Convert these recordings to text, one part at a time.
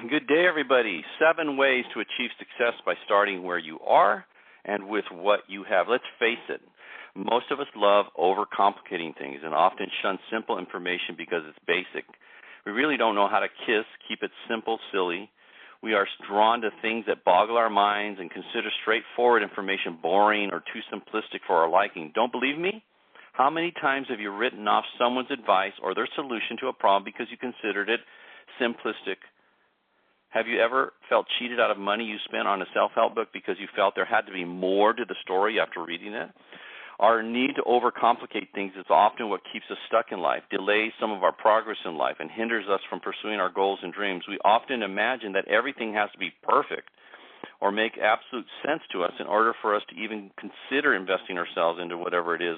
Good day, everybody. 7 ways to achieve success by starting where you are and with what you have. Let's face it, most of us love overcomplicating things and often shun simple information because it's basic. We really don't know how to keep it simple, silly. We are drawn to things that boggle our minds and consider straightforward information boring or too simplistic for our liking. Don't believe me? How many times have you written off someone's advice or their solution to a problem because you considered it simplistic? Have you ever felt cheated out of money you spent on a self-help book because you felt there had to be more to the story after reading it? Our need to overcomplicate things is often what keeps us stuck in life, delays some of our progress in life, and hinders us from pursuing our goals and dreams. We often imagine that everything has to be perfect or make absolute sense to us in order for us to even consider investing ourselves into whatever it is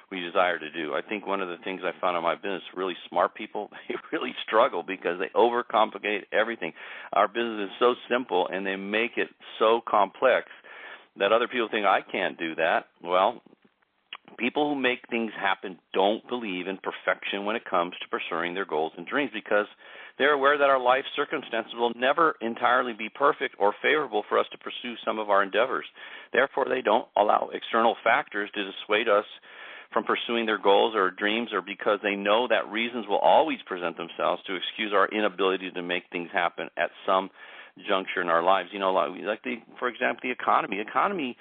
we desire to do. I think one of the things I found in my business, really smart people, they really struggle because they overcomplicate everything. Our business is so simple and they make it so complex that other people think, I can't do that. Well, people who make things happen don't believe in perfection when it comes to pursuing their goals and dreams because they're aware that our life circumstances will never entirely be perfect or favorable for us to pursue some of our endeavors. Therefore, they don't allow external factors to dissuade us from pursuing their goals or dreams, or because they know that reasons will always present themselves to excuse our inability to make things happen at some juncture in our lives. You know, for example, the economy. Economy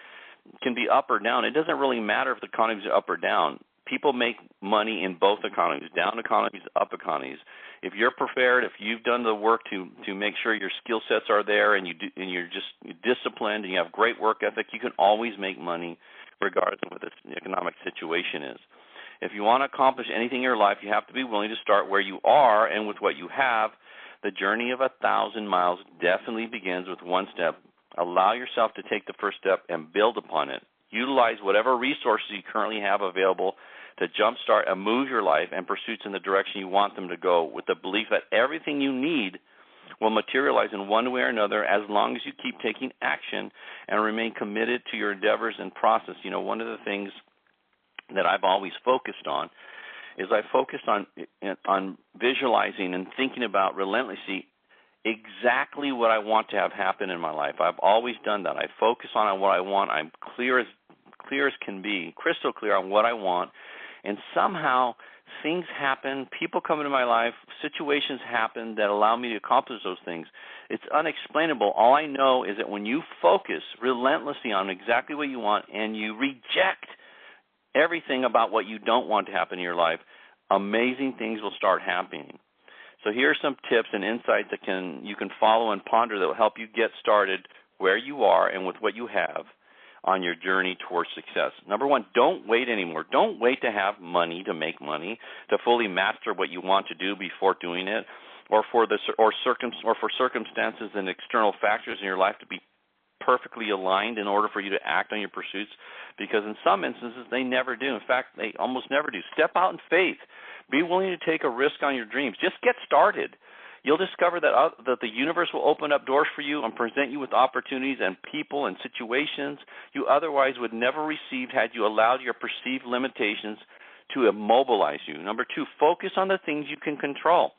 can be up or down. It doesn't really matter if the economy is up or down. People make money in both economies, down economies, up economies. If you're prepared, if you've done the work to make sure your skill sets are there and you're just disciplined and you have great work ethic, you can always make money regardless of what the economic situation is. If you want to accomplish anything in your life, you have to be willing to start where you are and with what you have. The journey of 1,000 miles definitely begins with one step. Allow yourself to take the first step and build upon it. Utilize whatever resources you currently have available to jumpstart and move your life and pursuits in the direction you want them to go, with the belief that everything you need will materialize in one way or another as long as you keep taking action and remain committed to your endeavors and process. You know, one of the things that I've always focused on is I focused on visualizing and thinking about relentlessly exactly what I want to have happen in my life. I've always done that. I focus on what I want. I'm clear as can be, crystal clear on what I want, and somehow things happen, people come into my life, situations happen that allow me to accomplish those things. It's unexplainable. All I know is that when you focus relentlessly on exactly what you want and you reject everything about what you don't want to happen in your life, amazing things will start happening. So here are some tips and insights that you can follow and ponder that will help you get started where you are and with what you have on your journey towards success. Number one, don't wait anymore. Don't wait to have money, to make money, to fully master what you want to do before doing it, or for circumstances and external factors in your life to be perfectly aligned in order for you to act on your pursuits, because in some instances they never do. In fact, they almost never do. Step out in faith. Be willing to take a risk on your dreams. Just get started. You'll discover that the universe will open up doors for you and present you with opportunities and people and situations you otherwise would never receive had you allowed your perceived limitations to immobilize you. Number two, focus on the things you can control.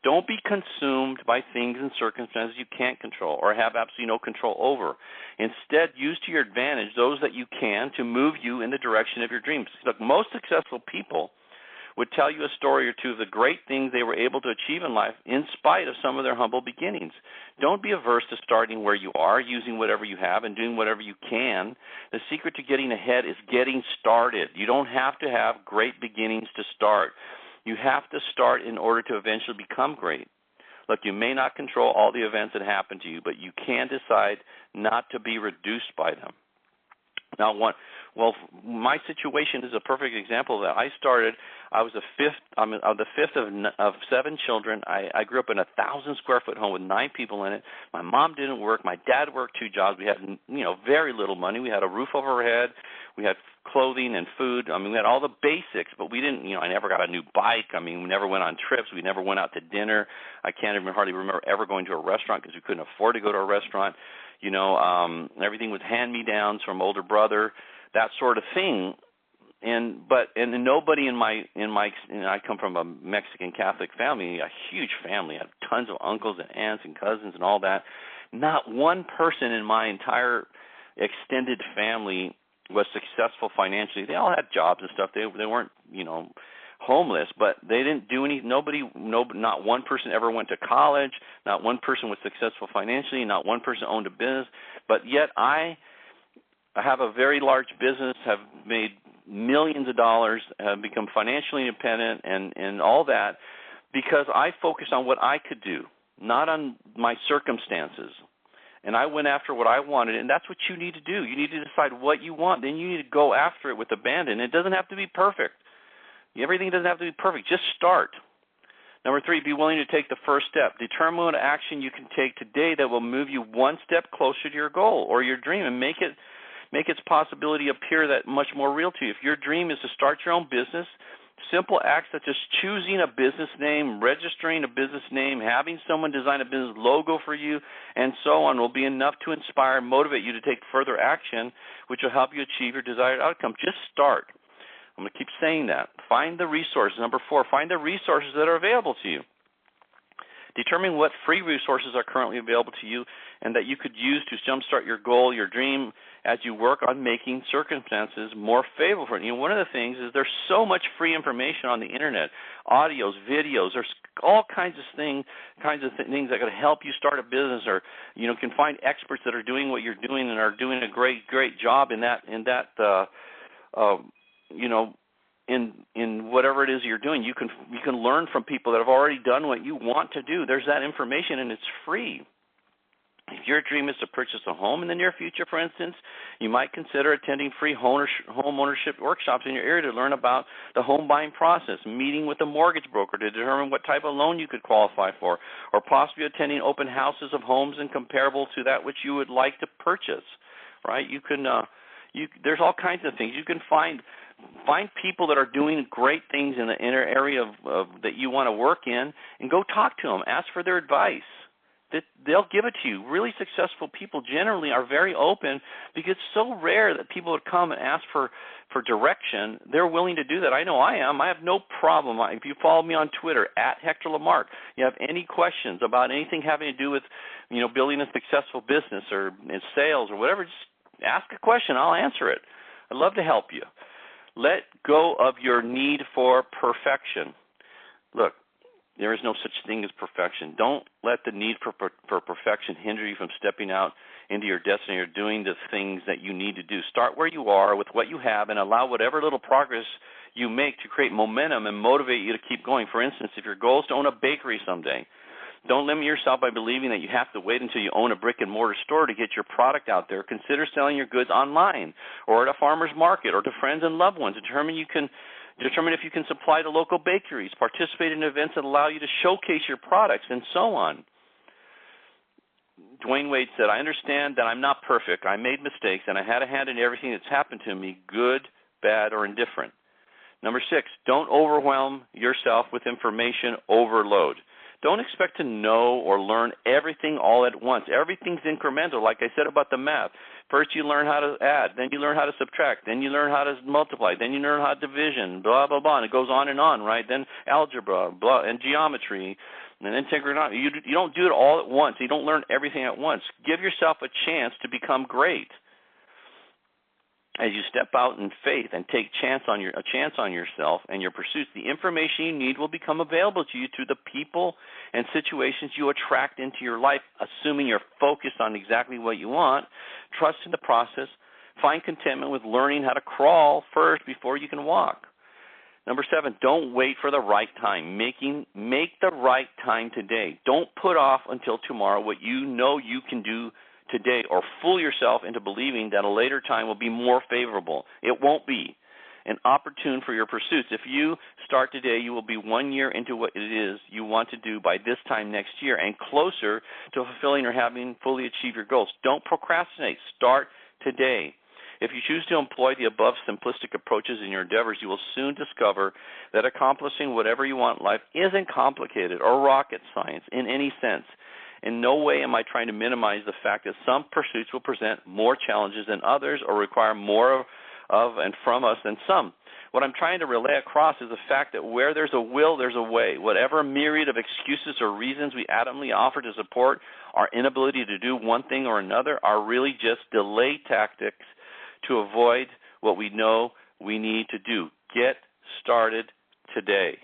Don't be consumed by things and circumstances you can't control or have absolutely no control over. Instead, use to your advantage those that you can to move you in the direction of your dreams. Look, most successful people would tell you a story or two of the great things they were able to achieve in life in spite of some of their humble beginnings. Don't be averse to starting where you are, using whatever you have, and doing whatever you can. The secret to getting ahead is getting started. You don't have to have great beginnings to start. You have to start in order to eventually become great. Look, you may not control all the events that happen to you, but you can decide not to be reduced by them. Now, my situation is a perfect example of that. I was the fifth of 7 children. I grew up in a 1,000-square-foot home with 9 people in it. My mom didn't work. My dad worked 2 jobs. We had, very little money. We had a roof over our head. We had clothing and food. I mean, we had all the basics, but we didn't, I never got a new bike. I mean, we never went on trips. We never went out to dinner. I can't even hardly remember ever going to a restaurant because we couldn't afford to go to a restaurant. Everything was hand-me-downs from older brother, that sort of thing. nobody I come from a Mexican Catholic family, a huge family. I have tons of uncles and aunts and cousins and all that. Not one person in my entire extended family was successful financially. They all had jobs and stuff. They weren't, homeless, but they didn't do any. Not one person ever went to college. Not one person was successful financially. Not one person owned a business. But yet I have a very large business, have made millions of dollars, have become financially independent and all that because I focused on what I could do, not on my circumstances. And I went after what I wanted, and that's what you need to do. You need to decide what you want. Then you need to go after it with abandon. It doesn't have to be perfect. Everything doesn't have to be perfect. Just start. Number 3, be willing to take the first step. Determine what action you can take today that will move you one step closer to your goal or your dream and make its possibility appear that much more real to you. If your dream is to start your own business, simple acts such as choosing a business name, registering a business name, having someone design a business logo for you, and so on will be enough to inspire and motivate you to take further action, which will help you achieve your desired outcome. Just start. I'm going to keep saying that. Find the resources. Number 4, find the resources that are available to you. Determine what free resources are currently available to you and that you could use to jumpstart your goal, your dream, as you work on making circumstances more favorable for you. One of the things is there's so much free information on the internet, audios, videos. There's all kinds of things that could help you start a business, or can find experts that are doing what you're doing and are doing a great job in whatever it is you're doing. You can learn from people that have already done what you want to do. There's that information, and it's free. If your dream is to purchase a home in the near future, for instance, you might consider attending free home ownership workshops in your area to learn about the home buying process, meeting with a mortgage broker to determine what type of loan you could qualify for, or possibly attending open houses of homes and comparable to that which you would like to purchase. Right? You can. There's all kinds of things. You can find people that are doing great things in the inner area of that you want to work in, and go talk to them. Ask for their advice. They'll give it to you. Really successful people generally are very open, because it's so rare that people would come and ask for direction. They're willing to do that. I know I am. I have no problem. If you follow me on Twitter, @Hector Lamarque, you have any questions about anything having to do with building a successful business or in sales or whatever, just ask a question. I'll answer it. I'd love to help you. Let go of your need for perfection. Look, there is no such thing as perfection. Don't let the need for perfection hinder you from stepping out into your destiny or doing the things that you need to do. Start where you are with what you have, and allow whatever little progress you make to create momentum and motivate you to keep going. For instance, if your goal is to own a bakery someday, don't limit yourself by believing that you have to wait until you own a brick-and-mortar store to get your product out there. Consider selling your goods online or at a farmer's market or to friends and loved ones. Determine if you can supply to local bakeries, participate in events that allow you to showcase your products, and so on. Dwayne Wade said, "I understand that I'm not perfect. I made mistakes, and I had a hand in everything that's happened to me, good, bad, or indifferent." Number 6, don't overwhelm yourself with information overload. Don't expect to know or learn everything all at once. Everything's incremental, like I said about the math. First you learn how to add, then you learn how to subtract, then you learn how to multiply, then you learn how to division, blah, blah, blah, and it goes on, right? Then algebra, blah, and geometry, and then trigonometry. You don't do it all at once. You don't learn everything at once. Give yourself a chance to become great. As you step out in faith and take a chance on yourself and your pursuits, the information you need will become available to you through the people and situations you attract into your life, assuming you're focused on exactly what you want. Trust in the process. Find contentment with learning how to crawl first before you can walk. Number 7, don't wait for the right time. Make the right time today. Don't put off until tomorrow what you know you can do today, or fool yourself into believing that a later time will be more favorable. It won't be. And opportune for your pursuits. If you start today, you will be 1 year into what it is you want to do by this time next year, and closer to fulfilling or having fully achieved your goals. Don't procrastinate. Start today. If you choose to employ the above simplistic approaches in your endeavors, you will soon discover that accomplishing whatever you want in life isn't complicated or rocket science in any sense. In no way am I trying to minimize the fact that some pursuits will present more challenges than others or require more of and from us than some. what I'm trying to relay across is the fact that where there's a will, there's a way. Whatever myriad of excuses or reasons we adamantly offer to support our inability to do one thing or another are really just delay tactics to avoid what we know we need to do. Get started today.